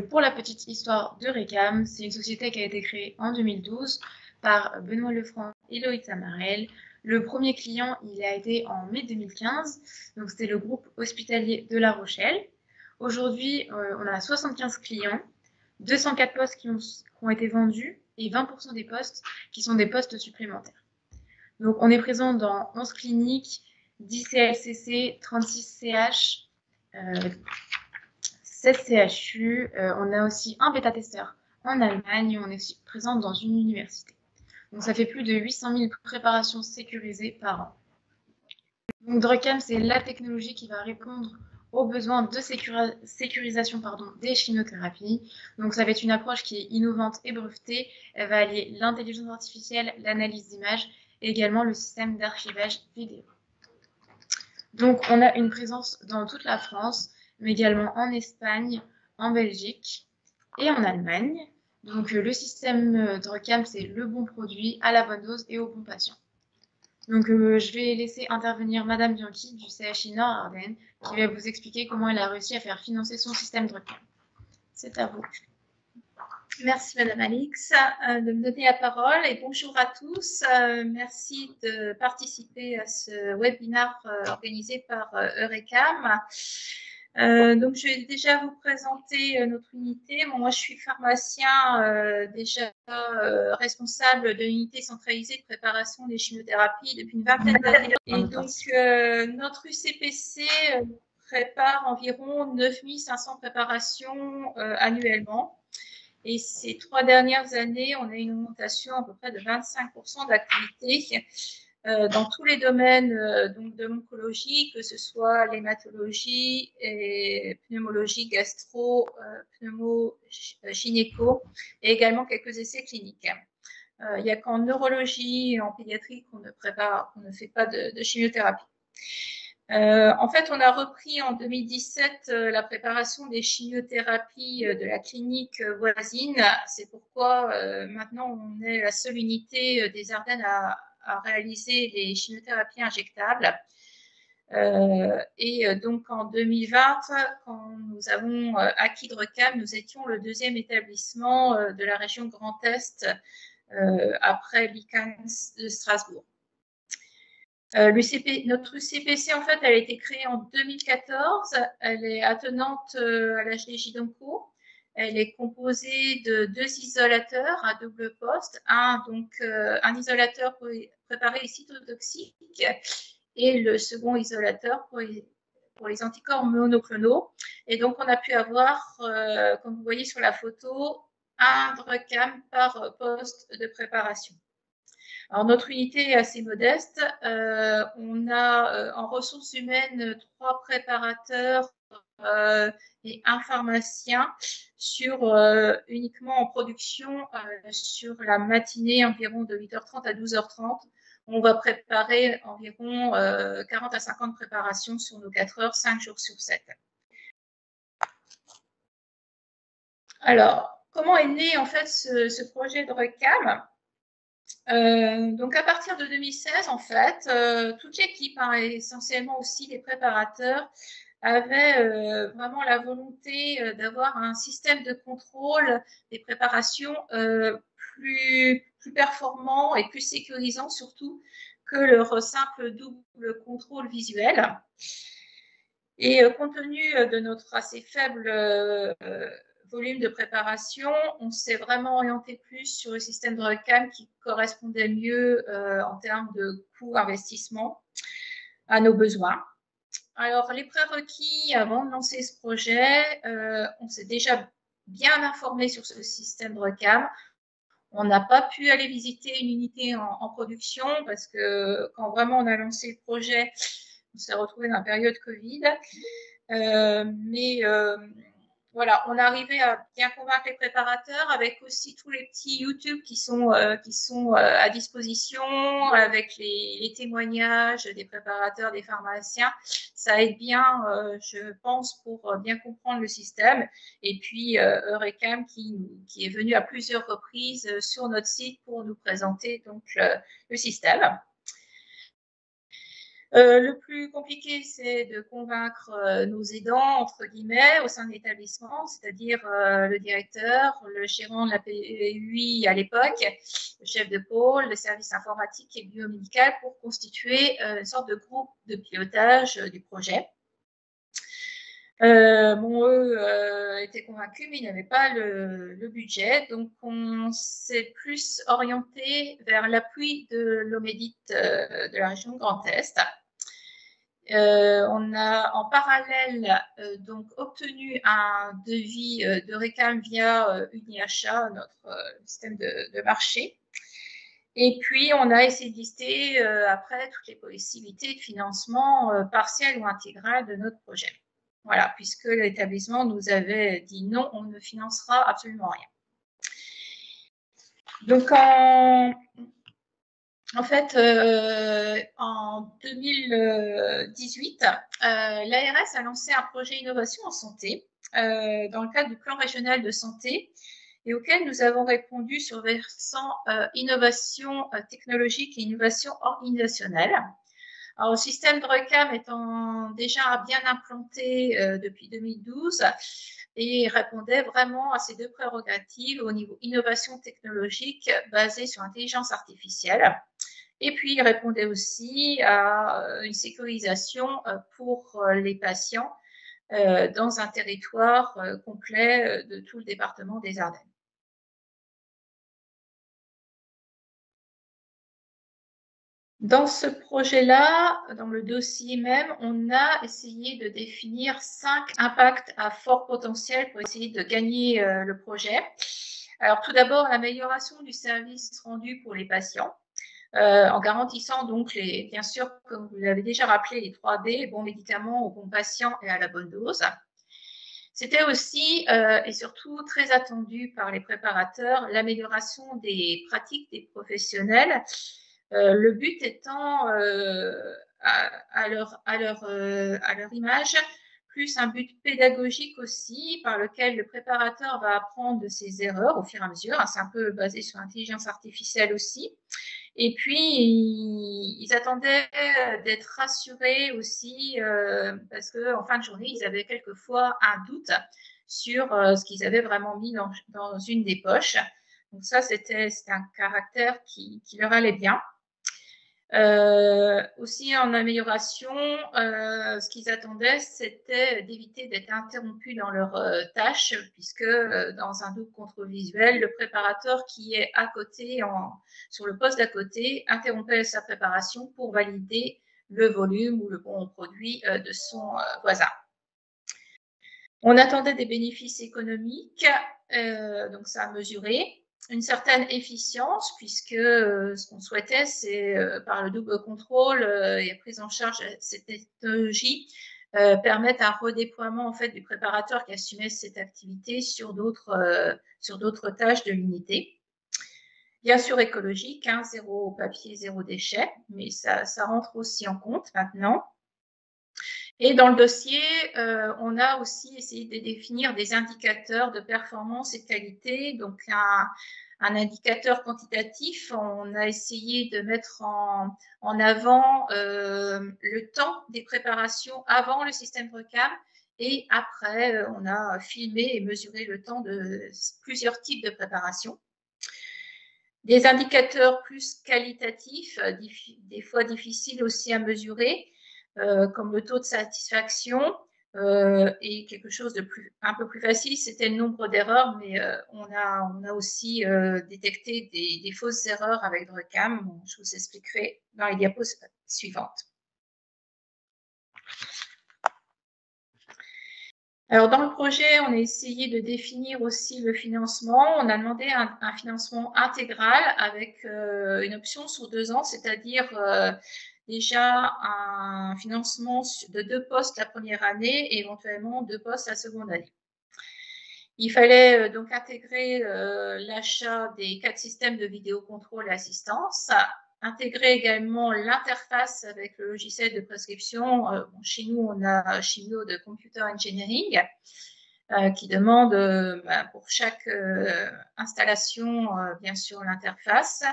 Pour la petite histoire de Recam, c'est une société qui a été créée en 2012 par Benoît Lefranc et Loïc Tamarel. Le premier client, il a été en mai 2015, donc c'était le groupe hospitalier de La Rochelle. Aujourd'hui, on a 75 clients, 204 postes qui ont été vendus et 20% des postes qui sont des postes supplémentaires. Donc, on est présent dans 11 cliniques, 10 CLCC, 36 CH, 16 CHU. On a aussi un bêta-testeur en Allemagne. On est aussi présent dans une université. Donc, ça fait plus de 800 000 préparations sécurisées par an. Donc, DRUCAM, c'est la technologie qui va répondre aux besoins de sécurisation des chimiothérapies. Donc, ça va être une approche qui est innovante et brevetée. Elle va allier l'intelligence artificielle, l'analyse d'images et également le système d'archivage vidéo. Donc, on a une présence dans toute la France, mais également en Espagne, en Belgique et en Allemagne. Donc, le système DRUCAM, c'est le bon produit à la bonne dose et au bon patient. Donc, je vais laisser intervenir Madame Bianchi du CHI Nord-Ardennes qui va vous expliquer comment elle a réussi à faire financer son système DRUCAM. C'est à vous. Merci Madame Alix de me donner la parole et bonjour à tous. Merci de participer à ce webinaire organisé par Eurecam. Donc, je vais déjà vous présenter notre unité. Bon, moi, je suis pharmacien, déjà responsable de l'unité centralisée de préparation des chimiothérapies depuis une vingtaine d'années. Et donc, notre UCPC prépare environ 9500 préparations annuellement. Et ces 3 dernières années, on a une augmentation à peu près de 25% d'activité dans tous les domaines donc de l'oncologie, que ce soit l'hématologie, et pneumologie, gastro, gynéco, et également quelques essais cliniques. Il n'y a qu'en neurologie et en pédiatrie qu'on ne fait pas de chimiothérapie. En fait, on a repris en 2017 la préparation des chimiothérapies de la clinique voisine. C'est pourquoi maintenant on est la seule unité des Ardennes à réaliser les chimiothérapies injectables. Donc en 2020, quand nous avons acquis DRUCAM, nous étions le 2e établissement de la région Grand Est après l'ICANS de Strasbourg. Notre UCPC, en fait, elle a été créée en 2014. Elle est attenante à l'HDJ d'Onco. Elle est composée de 2 isolateurs à double poste. Un isolateur pour préparer les cytotoxiques et le second isolateur pour les anticorps monoclonaux. Et donc, on a pu avoir, comme vous voyez sur la photo, un DRUCAM par poste de préparation. Alors, notre unité est assez modeste. On a en ressources humaines 3 préparateurs et un pharmacien uniquement en production sur la matinée environ de 8h30 à 12h30. On va préparer environ 40 à 50 préparations sur nos 4 heures, 5 jours sur 7. Alors, comment est né en fait ce projet de DRUCAM ? Donc, à partir de 2016, en fait, toute l'équipe, essentiellement aussi les préparateurs, avait vraiment la volonté d'avoir un système de contrôle des préparations plus performant et plus sécurisant, surtout que leur simple double contrôle visuel. Et compte tenu de notre assez faible volume de préparation, on s'est vraiment orienté plus sur le système DRUCAM qui correspondait mieux en termes de coût-investissement à nos besoins. Alors, les prérequis avant de lancer ce projet, on s'est déjà bien informé sur ce système DRUCAM. On n'a pas pu aller visiter une unité en production parce que quand vraiment on a lancé le projet, on s'est retrouvé dans la période Covid. Voilà, on est arrivé à bien convaincre les préparateurs avec aussi tous les petits YouTube qui sont à disposition, avec les témoignages des préparateurs, des pharmaciens. Ça aide bien, je pense, pour bien comprendre le système. Et puis, Eurecam qui est venu à plusieurs reprises sur notre site pour nous présenter donc le système. Le plus compliqué, c'est de convaincre nos aidants, entre guillemets, au sein de l'établissement, c'est-à-dire le directeur, le gérant de la PUI à l'époque, le chef de pôle, le service informatique et biomédical pour constituer une sorte de groupe de pilotage du projet. Eux étaient convaincus, mais ils n'avaient pas le budget. Donc, on s'est plus orienté vers l'appui de l'OMEDIT de la région Grand Est. On a en parallèle donc obtenu un devis de réclame via Uniachat, notre système de marché. Et puis, on a essayé de lister après toutes les possibilités de financement partiel ou intégral de notre projet. Voilà, puisque l'établissement nous avait dit non, on ne financera absolument rien. Donc, en fait, en 2018, l'ARS a lancé un projet innovation en santé dans le cadre du plan régional de santé et auquel nous avons répondu sur versant innovation technologique et innovation organisationnelle. Alors, le système de RECAM étant déjà bien implanté depuis 2012 et répondait vraiment à ces deux prérogatives au niveau innovation technologique basée sur l'intelligence artificielle. Et puis, il répondait aussi à une sécurisation pour les patients dans un territoire complet de tout le département des Ardennes. Dans ce projet-là, dans le dossier même, on a essayé de définir 5 impacts à fort potentiel pour essayer de gagner le projet. Alors, tout d'abord, l'amélioration du service rendu pour les patients, en garantissant donc, bien sûr, comme vous l'avez déjà rappelé, les 3B, les bons médicaments aux bons patients et à la bonne dose. C'était aussi et surtout très attendu par les préparateurs, l'amélioration des pratiques des professionnels. Le but étant, à leur image, plus un but pédagogique aussi, par lequel le préparateur va apprendre de ses erreurs au fur et à mesure. C'est un peu basé sur l'intelligence artificielle aussi. Et puis, ils attendaient d'être rassurés aussi, parce qu'en fin de journée, ils avaient quelquefois un doute sur ce qu'ils avaient vraiment mis dans une des poches. Donc ça, c'était un caractère qui leur allait bien. Aussi en amélioration, ce qu'ils attendaient, c'était d'éviter d'être interrompus dans leurs tâches, puisque dans un double contrôle visuel, le préparateur qui est à côté, sur le poste d'à côté, interrompait sa préparation pour valider le volume ou le bon produit de son voisin. On attendait des bénéfices économiques, donc ça a mesuré. Une certaine efficience, puisque ce qu'on souhaitait, c'est par le double contrôle et la prise en charge de cette technologie, permettre un redéploiement en fait du préparateur qui assumait cette activité sur d'autres tâches de l'unité. Bien sûr écologique, hein, zéro papier, zéro déchet, mais ça rentre aussi en compte maintenant. Et dans le dossier, on a aussi essayé de définir des indicateurs de performance et de qualité. Donc, un indicateur quantitatif, on a essayé de mettre en avant le temps des préparations avant le système RECAM et après, on a filmé et mesuré le temps de plusieurs types de préparations. Des indicateurs plus qualitatifs, des fois difficiles aussi à mesurer, comme le taux de satisfaction, et quelque chose de un peu plus facile, c'était le nombre d'erreurs, mais on a aussi détecté des fausses erreurs avec RECAM. Je vous expliquerai dans les diapos suivantes. Alors, dans le projet, on a essayé de définir aussi le financement. On a demandé un financement intégral avec une option sur 2 ans, c'est-à-dire déjà un financement de 2 postes la première année et éventuellement 2 postes la seconde année. Il fallait donc intégrer l'achat des 4 systèmes de vidéocontrôle et assistance, intégrer également l'interface avec le logiciel de prescription. Chez nous, on a Chimio de Computer Engineering qui demande pour chaque installation, bien sûr, l'interface.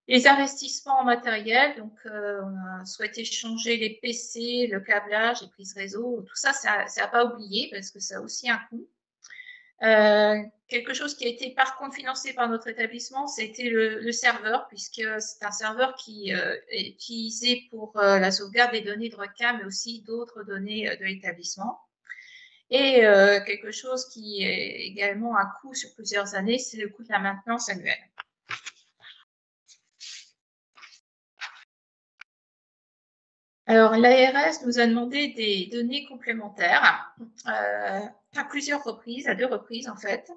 Les investissements en matériel, donc on a souhaité changer les PC, le câblage, les prises réseau, tout ça, c'est à pas oublier parce que ça a aussi un coût. Quelque chose qui a été par contre financé par notre établissement, c'était le serveur, puisque c'est un serveur qui est utilisé pour la sauvegarde des données de RECAM, mais aussi d'autres données de l'établissement. Et quelque chose qui est également un coût sur plusieurs années, c'est le coût de la maintenance annuelle. Alors, l'ARS nous a demandé des données complémentaires à plusieurs reprises, à 2 reprises en fait.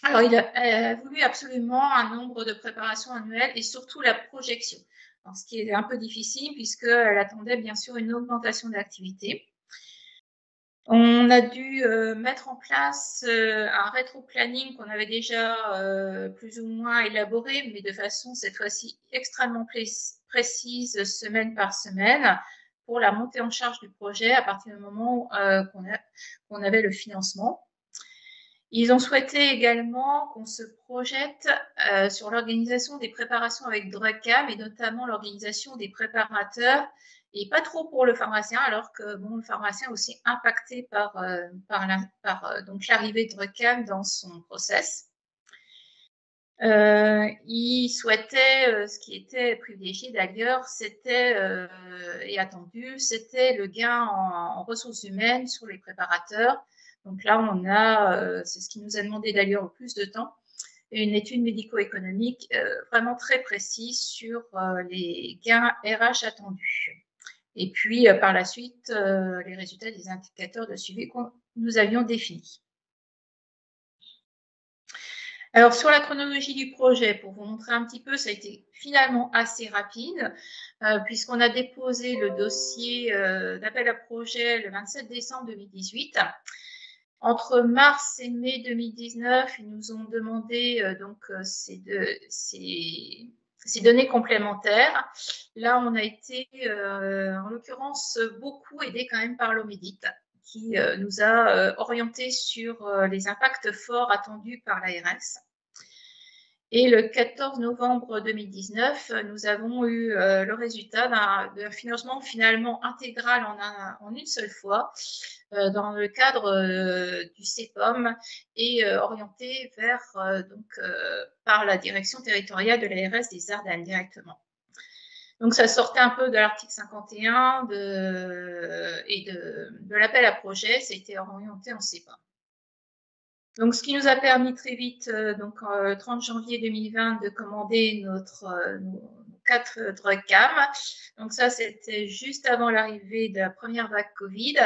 Alors, il a voulu absolument un nombre de préparations annuelles et surtout la projection. Alors, ce qui est un peu difficile puisqu'elle attendait bien sûr une augmentation d'activité. On a dû mettre en place un rétro-planning qu'on avait déjà plus ou moins élaboré, mais de façon cette fois-ci extrêmement précise, semaine par semaine, pour la montée en charge du projet à partir du moment qu'on avait le financement. Ils ont souhaité également qu'on se projette sur l'organisation des préparations avec DRUCAM et notamment l'organisation des préparateurs et pas trop pour le pharmacien, alors que bon, le pharmacien est aussi impacté par donc l'arrivée de DRUCAM dans son process. Il souhaitait, ce qui était privilégié d'ailleurs, c'était et attendu, c'était le gain en ressources humaines sur les préparateurs. Donc là, on a, c'est ce qui nous a demandé d'ailleurs le plus de temps, une étude médico-économique vraiment très précise sur les gains RH attendus. Et puis, par la suite, les résultats des indicateurs de suivi que nous avions définis. Alors, sur la chronologie du projet, pour vous montrer un petit peu, ça a été finalement assez rapide, puisqu'on a déposé le dossier d'appel à projet le 27 décembre 2018. Entre mars et mai 2019, ils nous ont demandé ces données complémentaires. Là, on a été, en l'occurrence, beaucoup aidé quand même par l'OMEDIT, qui nous a orientés sur les impacts forts attendus par l'ARS. Et le 14 novembre 2019, nous avons eu le résultat d'un financement finalement intégral en une seule fois dans le cadre du CEPOM et orienté vers par la direction territoriale de l'ARS des Ardennes directement. Donc ça sortait un peu de l'article 51 et de l'appel à projet, ça a été orienté en CEPOM. Donc, ce qui nous a permis très vite, donc 30 janvier 2020, de commander nos 4 DRUCAM. Donc ça, c'était juste avant l'arrivée de la première vague Covid.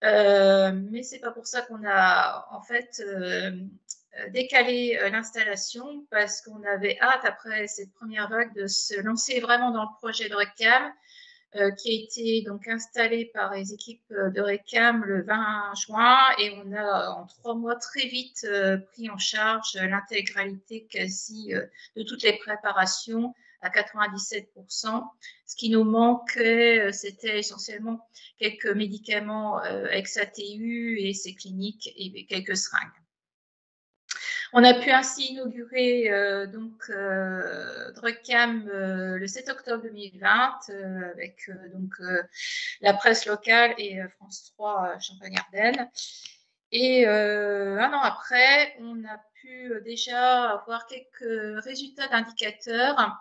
Mais c'est pas pour ça qu'on a en fait décalé l'installation, parce qu'on avait hâte, après cette première vague, de se lancer vraiment dans le projet DRUCAM, qui a été donc installé par les équipes de RECAM le 20 juin, et on a en 3 mois très vite pris en charge l'intégralité quasi de toutes les préparations à 97%. Ce qui nous manquait, c'était essentiellement quelques médicaments ex-ATU et essais cliniques et quelques seringues. On a pu ainsi inaugurer DRUCAM le 7 octobre 2020 avec la presse locale et France 3 Champagne-Ardenne. Et un an après, on a pu déjà avoir quelques résultats d'indicateurs,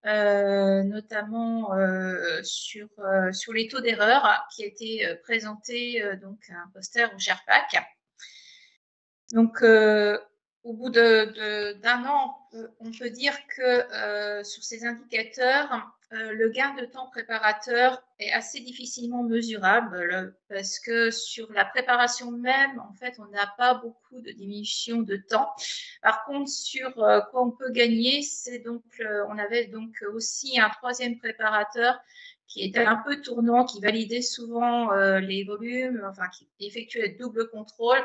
notamment sur les taux d'erreur, qui a été présenté donc un poster au GERPAC. Donc, au bout d'un an, on peut dire que sur ces indicateurs, le gain de temps préparateur est assez difficilement mesurable, parce que sur la préparation même, en fait, on n'a pas beaucoup de diminution de temps. Par contre, sur quoi on peut gagner, c'est donc, on avait donc aussi un troisième préparateur qui était un peu tournant, qui validait souvent les volumes, enfin qui effectuait le double contrôle.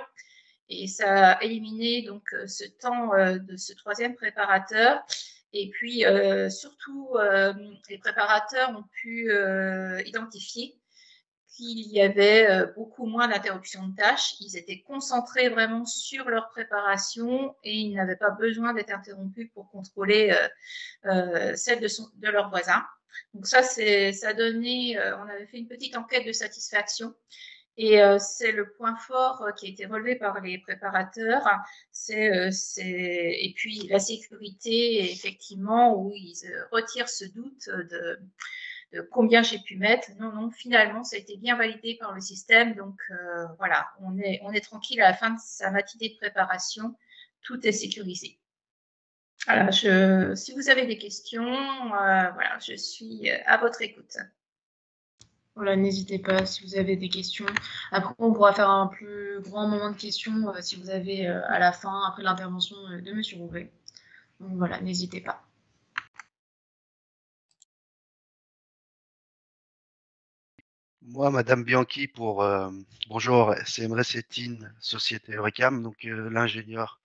Et ça a éliminé donc ce temps de ce troisième préparateur. Et puis surtout, les préparateurs ont pu identifier qu'il y avait beaucoup moins d'interruptions de tâches. Ils étaient concentrés vraiment sur leur préparation et ils n'avaient pas besoin d'être interrompus pour contrôler celle de leurs voisins. Donc ça, ça donnait, on avait fait une petite enquête de satisfaction. Et c'est le point fort qui a été relevé par les préparateurs. Et puis la sécurité, effectivement, où ils retirent ce doute de combien j'ai pu mettre. Non, non, finalement, ça a été bien validé par le système. Donc voilà, on est tranquille à la fin de sa matinée de préparation. Tout est sécurisé. Voilà, si vous avez des questions, voilà, je suis à votre écoute. Voilà, n'hésitez pas si vous avez des questions. Après, on pourra faire un plus grand moment de questions si vous avez à la fin, après l'intervention de Monsieur Rouvet. Donc voilà, n'hésitez pas. Moi, Madame Bianchi, bonjour, c'est Emre Settine, Société Eurecam, donc l'ingénieur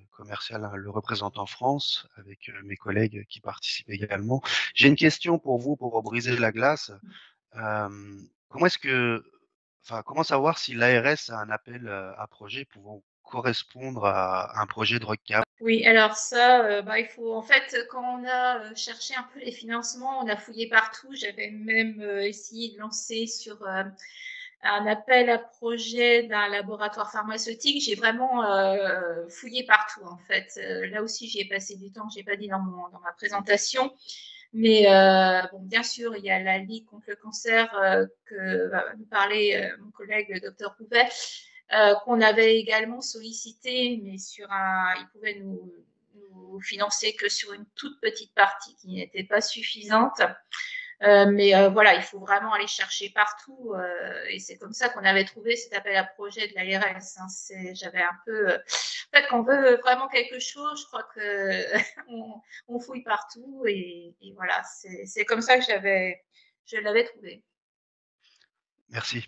commercial, hein, le représente en France, avec mes collègues qui participent également. J'ai une question pour vous, pour briser la glace. Comment est-ce que, comment savoir si l'ARS a un appel à projet pouvant correspondre à un projet de RECAM? Oui, alors ça, il faut en fait quand on a cherché un peu les financements, on a fouillé partout. J'avais même essayé de lancer sur un appel à projet d'un laboratoire pharmaceutique. J'ai vraiment fouillé partout en fait. Là aussi, j'y ai passé du temps. J'ai pas dit dans ma présentation. Mais bon, bien sûr, il y a la Ligue contre le cancer que va nous parler mon collègue le docteur Rouvet, qu'on avait également sollicité, mais il pouvait nous financer que sur une toute petite partie qui n'était pas suffisante. Mais voilà, il faut vraiment aller chercher partout. Et c'est comme ça qu'on avait trouvé cet appel à projet de l'ARS. Hein. J'avais un peu. En fait, quand on veut vraiment quelque chose, je crois que on fouille partout. Et voilà, c'est comme ça que je l'avais trouvé. Merci.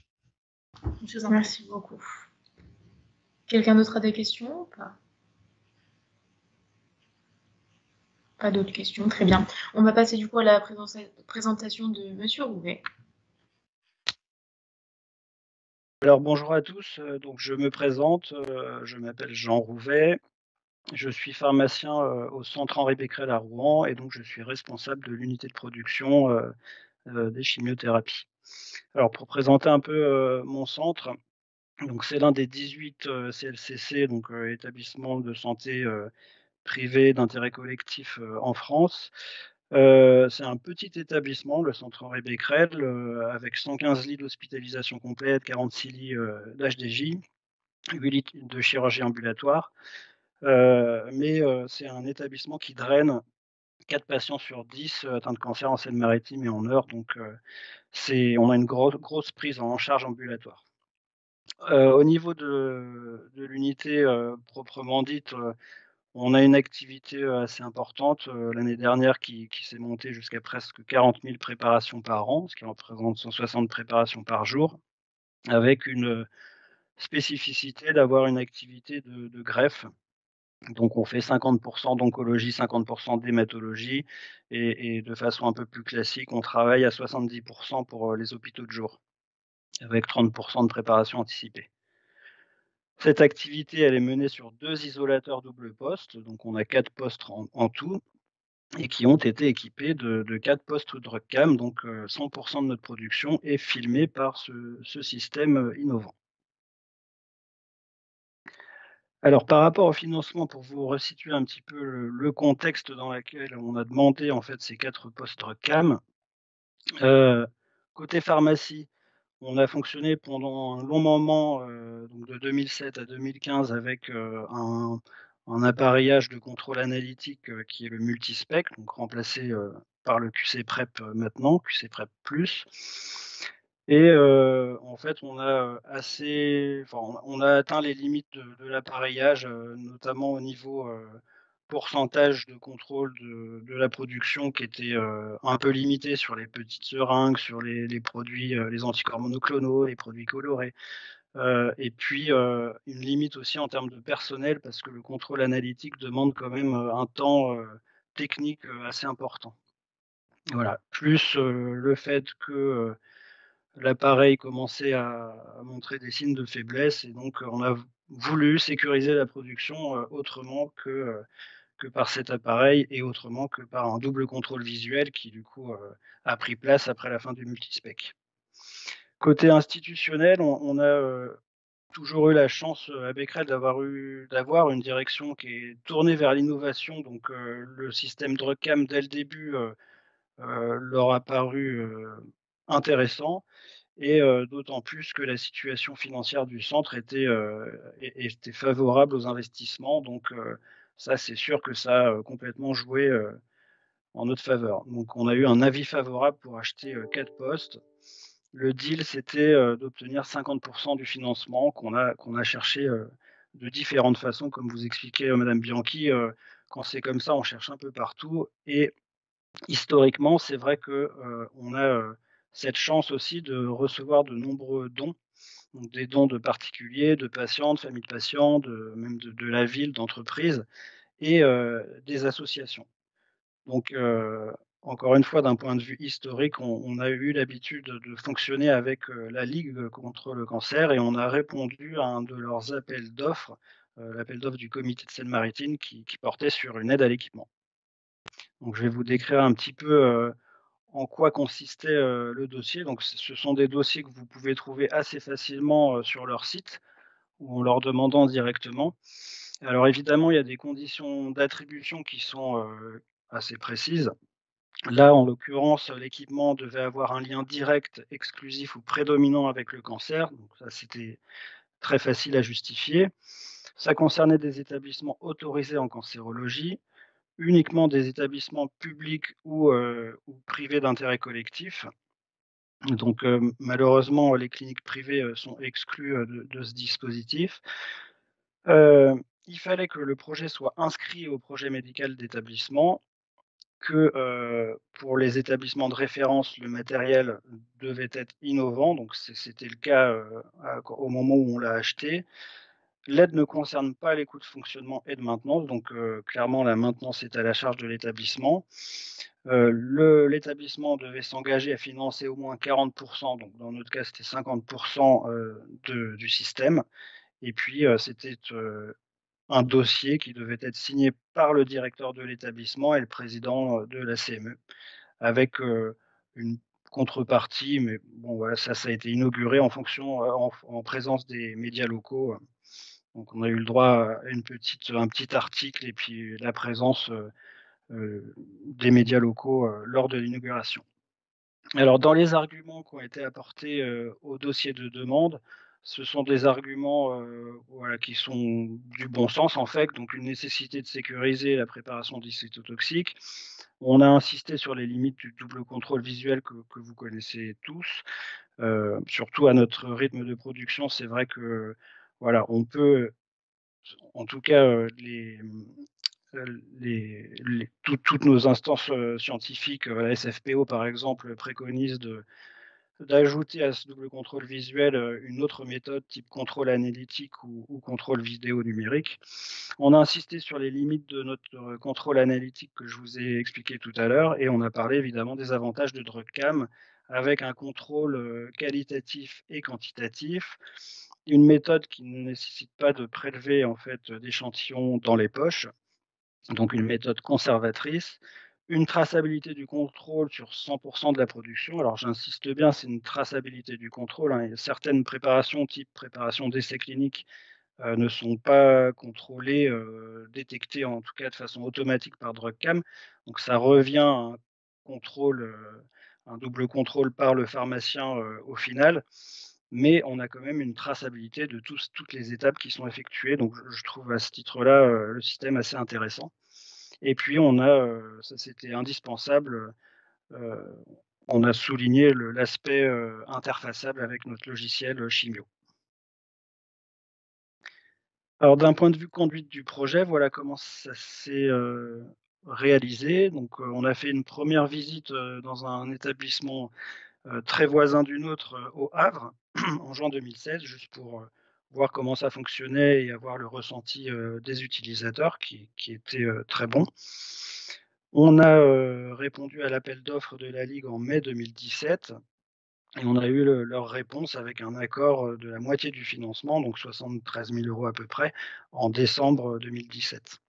Je vous en prie. Merci beaucoup. Quelqu'un d'autre a des questions ou pas? Pas d'autres questions, très bien. On va passer du coup à la présentation de Monsieur Rouvet. Alors bonjour à tous, donc je me présente, je m'appelle Jean Rouvet, je suis pharmacien au centre Henri Becquerel à Rouen et donc je suis responsable de l'unité de production des chimiothérapies. Alors pour présenter un peu mon centre, donc c'est l'un des 18 CLCC, donc établissements de santé privés d'intérêt collectif en France. C'est un petit établissement, le centre Henri Becquerel, avec 115 lits d'hospitalisation complète, 46 lits d'HDJ, 8 lits de chirurgie ambulatoire. Mais c'est un établissement qui draine 4 patients sur 10 atteints de cancer en Seine-Maritime et en Eure. Donc, on a une grosse prise en charge ambulatoire. Au niveau de l'unité proprement dite, on a une activité assez importante l'année dernière qui s'est montée jusqu'à presque 40 000 préparations par an, ce qui représente 160 préparations par jour, avec une spécificité d'avoir une activité de greffe. Donc on fait 50% d'oncologie, 50% d'hématologie et de façon un peu plus classique, on travaille à 70% pour les hôpitaux de jour, avec 30% de préparation anticipée. Cette activité, elle est menée sur 2 isolateurs double poste, donc on a 4 postes en tout, et qui ont été équipés de 4 postes de RUCAM, donc 100% de notre production est filmée par ce système innovant. Alors par rapport au financement, pour vous resituer un petit peu le contexte dans lequel on a demandé en fait ces 4 postes RUCAM, côté pharmacie, on a fonctionné pendant un long moment, donc de 2007 à 2015 avec un appareillage de contrôle analytique qui est le multispec, donc remplacé par le QC Prep maintenant, QC Prep Plus. Et en fait, on a on a atteint les limites de l'appareillage, notamment au niveau pourcentage de contrôle de la production qui était un peu limité sur les petites seringues, sur les produits, les anticorps monoclonaux, les produits colorés. Et puis une limite aussi en termes de personnel parce que le contrôle analytique demande quand même un temps technique assez important. Voilà, plus le fait que l'appareil commençait à montrer des signes de faiblesse, et donc on a voulu sécuriser la production autrement que par cet appareil, et autrement que par un double contrôle visuel qui du coup a pris place après la fin du multispec. Côté institutionnel, on a toujours eu la chance à Becquerel d'avoir une direction qui est tournée vers l'innovation. Donc le système DRUCAM dès le début leur a paru intéressant, et d'autant plus que la situation financière du centre était favorable aux investissements. Donc ça, c'est sûr que ça a complètement joué en notre faveur. Donc on a eu un avis favorable pour acheter 4 postes. Le deal, c'était d'obtenir 50% du financement qu'on a cherché de différentes façons, comme vous expliquait madame Bianchi. Quand c'est comme ça, on cherche un peu partout, et historiquement, c'est vrai que on a cette chance aussi de recevoir de nombreux dons, donc des dons de particuliers, de patients, de familles de patients, même de la ville, d'entreprises, et des associations. Donc encore une fois, d'un point de vue historique, on a eu l'habitude de fonctionner avec la Ligue contre le cancer, et on a répondu à un de leurs appels d'offres, l'appel d'offres du comité de Seine-Maritime qui portait sur une aide à l'équipement. Donc je vais vous décrire un petit peu en quoi consistait le dossier. Donc ce sont des dossiers que vous pouvez trouver assez facilement sur leur site, ou en leur demandant directement. Alors évidemment, il y a des conditions d'attribution qui sont assez précises. Là, en l'occurrence, l'équipement devait avoir un lien direct, exclusif ou prédominant avec le cancer. Donc ça, c'était très facile à justifier. Ça concernait des établissements autorisés en cancérologie, uniquement des établissements publics ou privés d'intérêt collectif. Donc malheureusement, les cliniques privées sont exclues de ce dispositif. Il fallait que le projet soit inscrit au projet médical d'établissement, que pour les établissements de référence, le matériel devait être innovant. Donc c'était le cas au moment où on l'a acheté. L'aide ne concerne pas les coûts de fonctionnement et de maintenance, donc clairement la maintenance est à la charge de l'établissement. L'établissement devait s'engager à financer au moins 40%, donc dans notre cas c'était 50% du système. Et puis c'était un dossier qui devait être signé par le directeur de l'établissement et le président de la CME, avec une contrepartie, mais bon voilà, ça a été inauguré en fonction, en présence des médias locaux. Donc on a eu le droit à un petit article, et puis la présence des médias locaux lors de l'inauguration. Alors dans les arguments qui ont été apportés au dossier de demande, ce sont des arguments voilà, qui sont du bon sens en fait, donc une nécessité de sécuriser la préparation des cytotoxiques. On a insisté sur les limites du double contrôle visuel que vous connaissez tous. Surtout à notre rythme de production, c'est vrai que voilà, on peut, en tout cas, toutes nos instances scientifiques, la SFPO par exemple, préconisent d'ajouter à ce double contrôle visuel une autre méthode type contrôle analytique ou contrôle vidéo numérique. On a insisté sur les limites de notre contrôle analytique que je vous ai expliqué tout à l'heure, et on a parlé évidemment des avantages de DRUCAM avec un contrôle qualitatif et quantitatif, une méthode qui ne nécessite pas de prélever en fait d'échantillons dans les poches, donc une méthode conservatrice, une traçabilité du contrôle sur 100% de la production. Alors j'insiste bien, c'est une traçabilité du contrôle, hein. Certaines préparations, type préparation d'essais cliniques, ne sont pas contrôlées, détectées en tout cas de façon automatique par DRUCAM. Donc ça revient à un contrôle, un double contrôle par le pharmacien au final. Mais on a quand même une traçabilité de toutes les étapes qui sont effectuées. Donc je trouve à ce titre-là le système assez intéressant. Et puis on a, ça c'était indispensable, on a souligné l'aspect interfaçable avec notre logiciel Chimio. Alors d'un point de vue conduite du projet, voilà comment ça s'est réalisé. Donc on a fait une première visite dans un établissement très voisin du nôtre au Havre en juin 2016, juste pour voir comment ça fonctionnait et avoir le ressenti des utilisateurs qui était très bon. On a répondu à l'appel d'offres de la Ligue en mai 2017. Et on a eu leur réponse avec un accord de la moitié du financement, donc 73 000 € à peu près, en décembre 2017.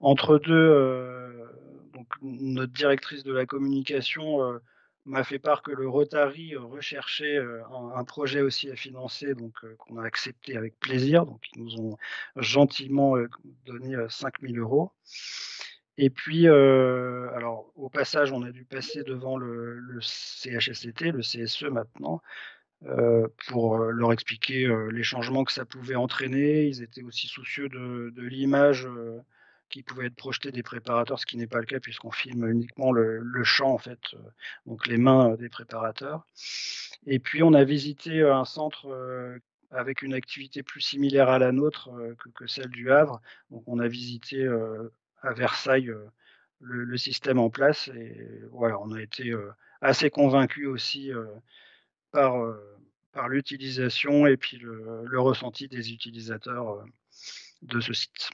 Entre deux, donc notre directrice de la communication m'a fait part que le Rotary recherchait un projet aussi à financer, donc qu'on a accepté avec plaisir. Donc ils nous ont gentiment donné 5 000 €. Et puis, alors au passage, on a dû passer devant le CHSCT, le CSE maintenant, pour leur expliquer les changements que ça pouvait entraîner. Ils étaient aussi soucieux de l'image qui pouvait être projetée des préparateurs, ce qui n'est pas le cas puisqu'on filme uniquement le champ en fait, donc les mains des préparateurs. Et puis on a visité un centre avec une activité plus similaire à la nôtre que celle du Havre. Donc on a visité à Versailles le système en place et voilà, on a été assez convaincus aussi par, par l'utilisation et puis le ressenti des utilisateurs de ce site.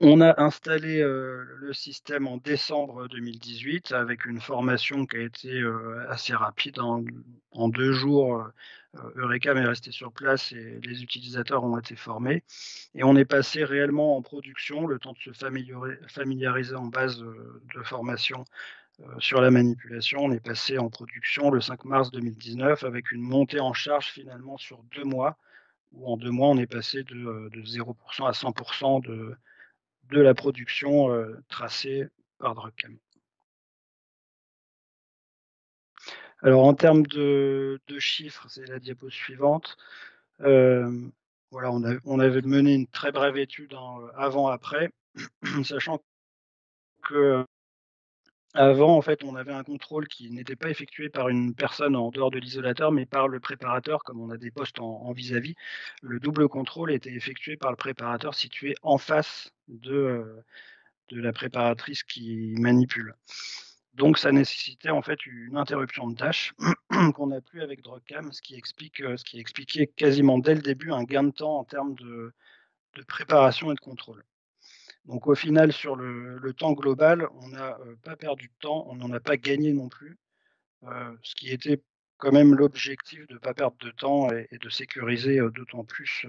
On a installé le système en décembre 2018 avec une formation qui a été assez rapide. En 2 jours, Eurecam est resté sur place et les utilisateurs ont été formés. Et on est passé réellement en production, le temps de se familiariser en base de formation sur la manipulation. On est passé en production le 5 mars 2019 avec une montée en charge finalement sur 2 mois, où en 2 mois, on est passé de 0% à 100% de la production tracée par DrugCam. Alors en termes de chiffres, c'est la diapo suivante. Voilà, on avait mené une très brève étude avant-après, sachant que avant, en fait, on avait un contrôle qui n'était pas effectué par une personne en dehors de l'isolateur, mais par le préparateur, comme on a des postes en vis-à-vis. Le double contrôle était effectué par le préparateur situé en face de la préparatrice qui manipule. Donc ça nécessitait en fait une interruption de tâche qu'on n'a plus avec DrugCam, ce qui expliquait quasiment dès le début un gain de temps en termes de préparation et de contrôle. Donc au final, sur le temps global, on n'a pas perdu de temps, on n'en a pas gagné non plus, ce qui était quand même l'objectif de ne pas perdre de temps et de sécuriser d'autant plus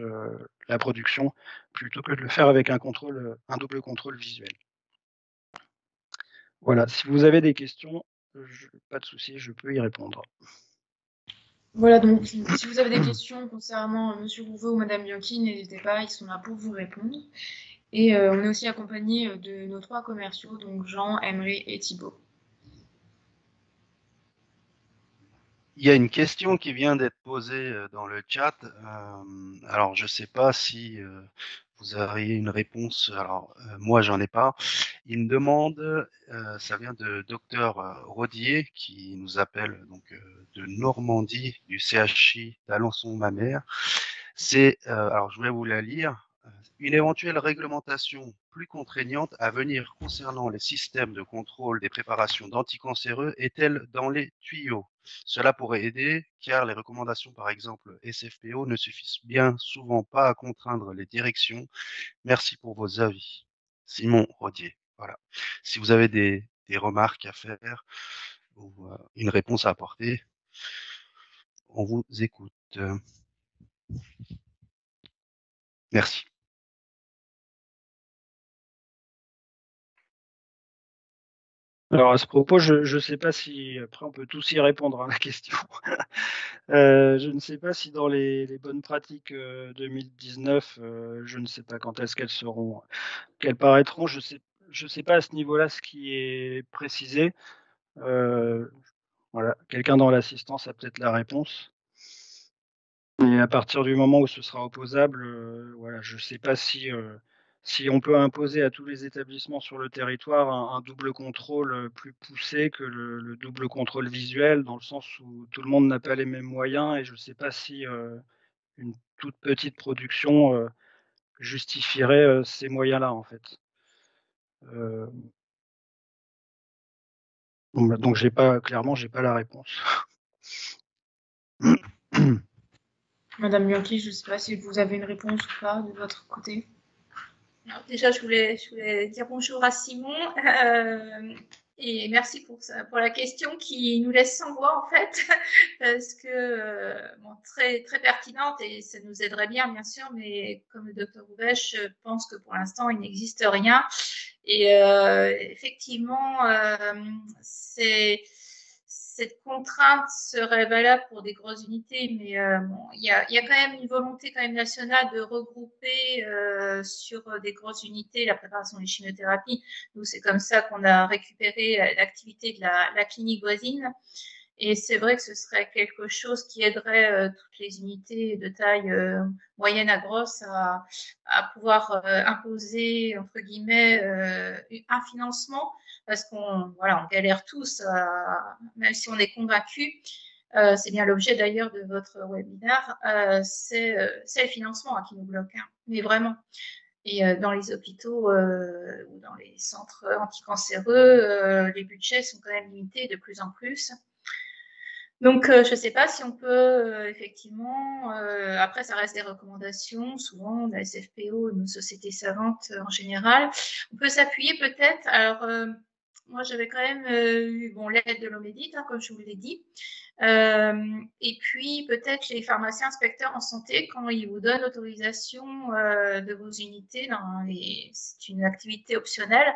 la production, plutôt que de le faire avec un double contrôle visuel. Voilà, si vous avez des questions, pas de souci, je peux y répondre. Voilà, donc si vous avez des questions concernant Monsieur Rouveau ou Madame Bianchi, n'hésitez pas, ils sont là pour vous répondre. Et on est aussi accompagné de nos 3 commerciaux, donc Jean, Emery et Thibault. Il y a une question qui vient d'être posée dans le chat. Alors, je ne sais pas si vous auriez une réponse. Alors, moi, j'en ai pas. Il me demande, ça vient de Dr Rodier qui nous appelle donc de Normandie, du CHI d'Alençon-Mamers. C'est, alors je vais vous la lire. Une éventuelle réglementation plus contraignante à venir concernant les systèmes de contrôle des préparations d'anticancéreux est-elle dans les tuyaux? Cela pourrait aider, car les recommandations, par exemple SFPO, ne suffisent bien souvent pas à contraindre les directions. Merci pour vos avis. Simon Rodier. Voilà. Si vous avez des remarques à faire ou une réponse à apporter, on vous écoute. Merci. Alors à ce propos, je ne sais pas si, après on peut tous y répondre à la question. Je ne sais pas si dans les bonnes pratiques 2019, je ne sais pas quand est-ce qu'elles paraîtront. Je sais pas à ce niveau-là ce qui est précisé. Voilà, quelqu'un dans l'assistance a peut-être la réponse. Et à partir du moment où ce sera opposable, voilà, je ne sais pas si on peut imposer à tous les établissements sur le territoire un double contrôle plus poussé que le double contrôle visuel, dans le sens où tout le monde n'a pas les mêmes moyens et je ne sais pas si une toute petite production justifierait ces moyens-là, en fait. Donc clairement, j'ai pas la réponse. Madame Bianchi, je ne sais pas si vous avez une réponse ou pas de votre côté. Alors déjà, je voulais dire bonjour à Simon. Et merci pour la question qui nous laisse sans voix en fait, parce que très, très pertinente et ça nous aiderait bien sûr, mais comme le docteur Rouvet, je pense que pour l'instant, il n'existe rien. Et effectivement, cette contrainte serait valable pour des grosses unités, mais il y a quand même une volonté quand même nationale de regrouper sur des grosses unités la préparation des chimiothérapies. Nous, c'est comme ça qu'on a récupéré l'activité de la clinique voisine. Et c'est vrai que ce serait quelque chose qui aiderait toutes les unités de taille moyenne à grosse à pouvoir imposer, entre guillemets, un financement, parce qu'on on galère tous, même si on est convaincus. C'est bien l'objet d'ailleurs de votre webinaire, c'est le financement qui nous bloque, hein, mais vraiment. Et dans les hôpitaux ou dans les centres anticancéreux, les budgets sont quand même limités de plus en plus. Donc, je ne sais pas si on peut effectivement, après ça reste des recommandations, souvent la SFPO, nos sociétés savantes en général, on peut s'appuyer peut-être, alors moi j'avais quand même eu l'aide de l'Omédite, hein, comme je vous l'ai dit, et puis peut-être les pharmaciens inspecteurs en santé, quand ils vous donnent l'autorisation de vos unités, c'est une activité optionnelle,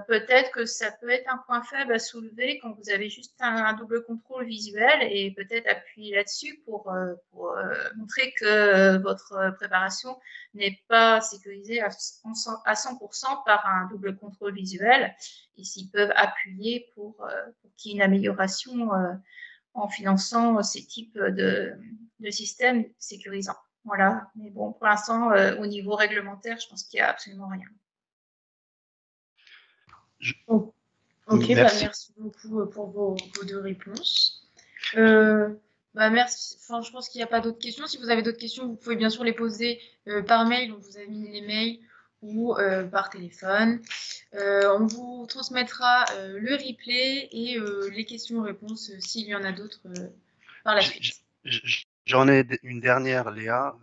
peut-être que ça peut être un point faible à soulever quand vous avez juste un double contrôle visuel et peut-être appuyer là-dessus pour montrer que votre préparation n'est pas sécurisée à 100% par un double contrôle visuel et s'ils peuvent appuyer pour qu'il y ait une amélioration en finançant ces types de systèmes sécurisants. Voilà, mais bon, pour l'instant, au niveau réglementaire, je pense qu'il n'y a absolument rien. Ok, merci beaucoup pour vos deux réponses. Merci. Enfin, je pense qu'il n'y a pas d'autres questions. Si vous avez d'autres questions, vous pouvez bien sûr les poser par mail. On vous a mis les mails ou par téléphone. On vous transmettra le replay et les questions-réponses s'il y en a d'autres par la suite. J'en ai une dernière, Léa.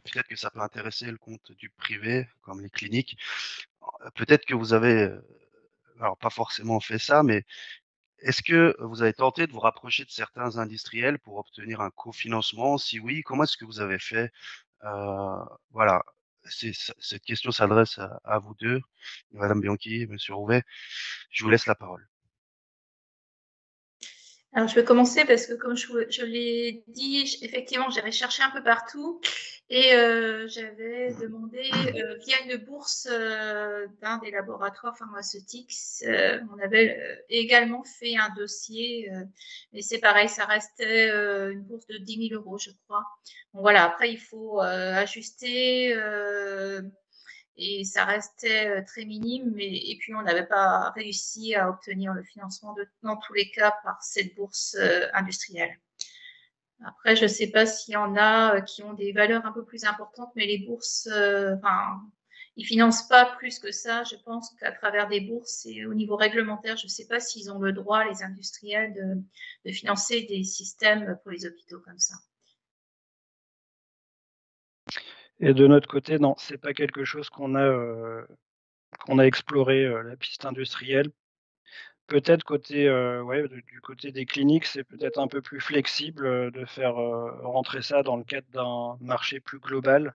Peut-être que ça peut intéresser le compte du privé, comme les cliniques. Peut-être que vous avez, alors pas forcément fait ça, mais est-ce que vous avez tenté de vous rapprocher de certains industriels pour obtenir un cofinancement? Si oui, comment est-ce que vous avez fait? Voilà, cette question s'adresse à vous deux, Madame Bianchi, Monsieur Rouvet. Je vous laisse la parole. Alors, je vais commencer parce que, comme je l'ai dit, effectivement, j'avais cherché un peu partout et j'avais demandé via une bourse d'un des laboratoires pharmaceutiques. On avait également fait un dossier, mais c'est pareil, ça restait une bourse de 10 000 €, je crois. Donc voilà, après, il faut ajuster. Et ça restait très minime, et puis on n'avait pas réussi à obtenir le financement dans tous les cas par cette bourse industrielle. Après, je ne sais pas s'il y en a qui ont des valeurs un peu plus importantes, mais les bourses, ils financent pas plus que ça. Je pense qu'à travers des bourses et au niveau réglementaire, je ne sais pas s'ils ont le droit, les industriels, de financer des systèmes pour les hôpitaux comme ça. Et de notre côté, non, c'est pas quelque chose qu'on a exploré, la piste industrielle. Peut-être côté, du côté des cliniques, c'est peut-être un peu plus flexible, de faire, rentrer ça dans le cadre d'un marché plus global.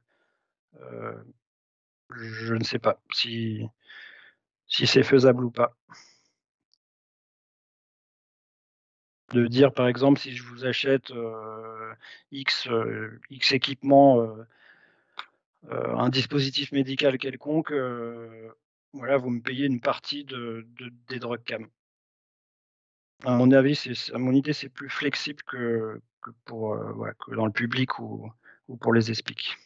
Je ne sais pas si c'est faisable ou pas. De dire, par exemple, si je vous achète, X équipements, un dispositif médical quelconque, voilà, vous me payez une partie des drogues CAM. À mon avis, à mon idée, c'est plus flexible que pour, que dans le public ou pour les ESPIC.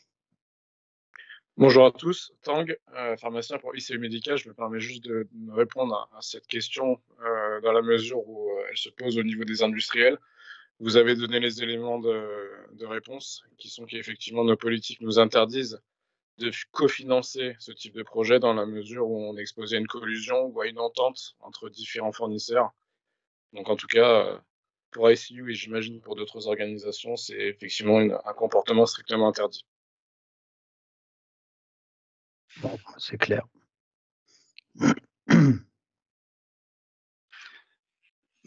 Bonjour à tous, Tang, pharmacien pour ICU Médical. Je me permets juste de répondre à cette question dans la mesure où elle se pose au niveau des industriels. Vous avez donné les éléments de réponse qui sont qu'effectivement nos politiques nous interdisent de cofinancer ce type de projet dans la mesure où on est exposé à une collusion ou à une entente entre différents fournisseurs. Donc en tout cas, pour ICU et j'imagine pour d'autres organisations, c'est effectivement un comportement strictement interdit. Bon, c'est clair.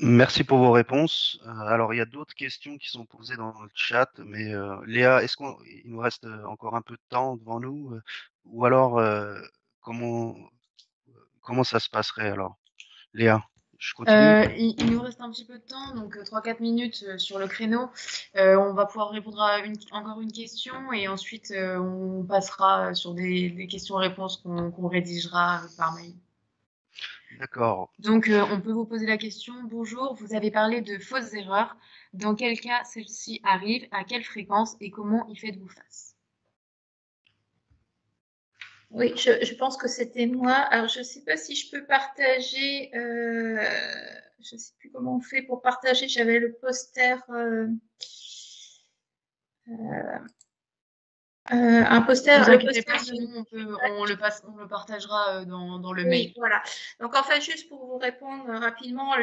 Merci pour vos réponses. Alors, il y a d'autres questions qui sont posées dans le chat, mais Léa, il nous reste encore un peu de temps devant nous, ou alors comment comment ça se passerait alors? Léa, je continue? Il nous reste un petit peu de temps, donc 3-4 minutes sur le créneau. On va pouvoir répondre à encore une question et ensuite on passera sur des questions-réponses qu'on rédigera par mail. D'accord. Donc on peut vous poser la question, bonjour, vous avez parlé de fausses erreurs. Dans quel cas celles-ci arrivent, à quelle fréquence et comment y faites-vous face? Oui, je pense que c'était moi. Alors, je ne sais pas si je peux partager. Je ne sais plus comment on fait pour partager. J'avais le poster. Un poster. Ne vous Le inquiétez poster pas, sinon on le partagera dans le Oui, mail. voilà. Donc, en fait, juste pour vous répondre rapidement, en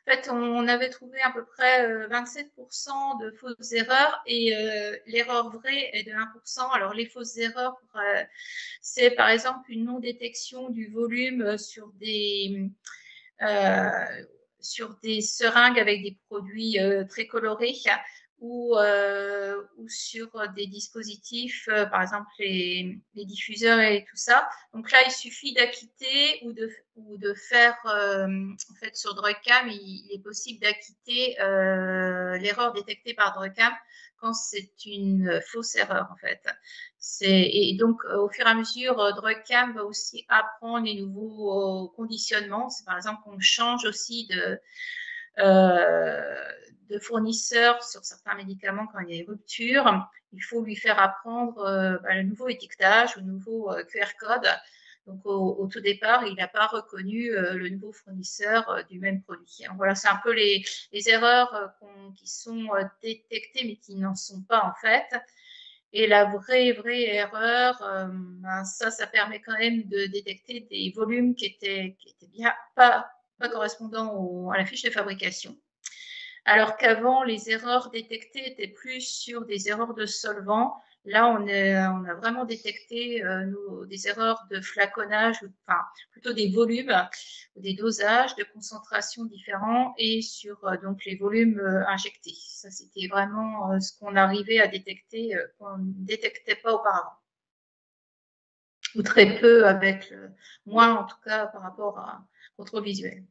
fait, on avait trouvé à peu près 27% de fausses erreurs et l'erreur vraie est de 1%. Alors, les fausses erreurs, c'est par exemple une non-détection du volume euh, sur des seringues avec des produits très colorés ou sur des dispositifs, par exemple les diffuseurs et tout ça. Donc là, il suffit d'acquitter ou de faire, en fait, sur DrugCam, il est possible d'acquitter l'erreur détectée par DrugCam quand c'est une fausse erreur, en fait. Et donc, au fur et à mesure, DrugCam va aussi apprendre les nouveaux conditionnements. C'est par exemple qu'on change aussi de fournisseur sur certains médicaments quand il y a une rupture. Il faut lui faire apprendre le nouveau étiquetage, le nouveau QR code. Donc, au tout départ, il n'a pas reconnu le nouveau fournisseur du même produit. Alors, voilà, c'est un peu les erreurs qui sont détectées, mais qui n'en sont pas en fait. Et la vraie erreur, ça permet quand même de détecter des volumes qui étaient bien pas correspondant à la fiche de fabrication. Alors qu'avant, les erreurs détectées étaient plus sur des erreurs de solvant. Là, on a vraiment détecté des erreurs de flaconnage, enfin plutôt des volumes, des dosages, de concentration différents et sur donc les volumes injectés. Ça, c'était vraiment ce qu'on arrivait à détecter, qu'on ne détectait pas auparavant. Ou très peu, avec moins en tout cas par rapport à contrôle visuel.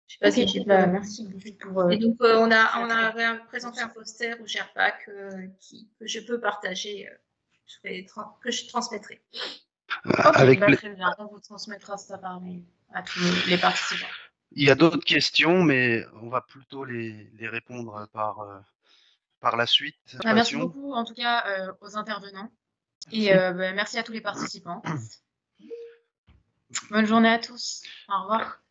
Je sais pas si j'ai merci beaucoup pour. Et donc, on a présenté un poster au GERPAC que je peux partager, que je transmettrai. Avec Très bien. On vous transmettra ça par mail à tous les participants. Il y a d'autres questions, mais on va plutôt les répondre par la suite. Merci beaucoup, en tout cas, aux intervenants. Et merci à tous les participants. Bonne journée à tous. Au revoir.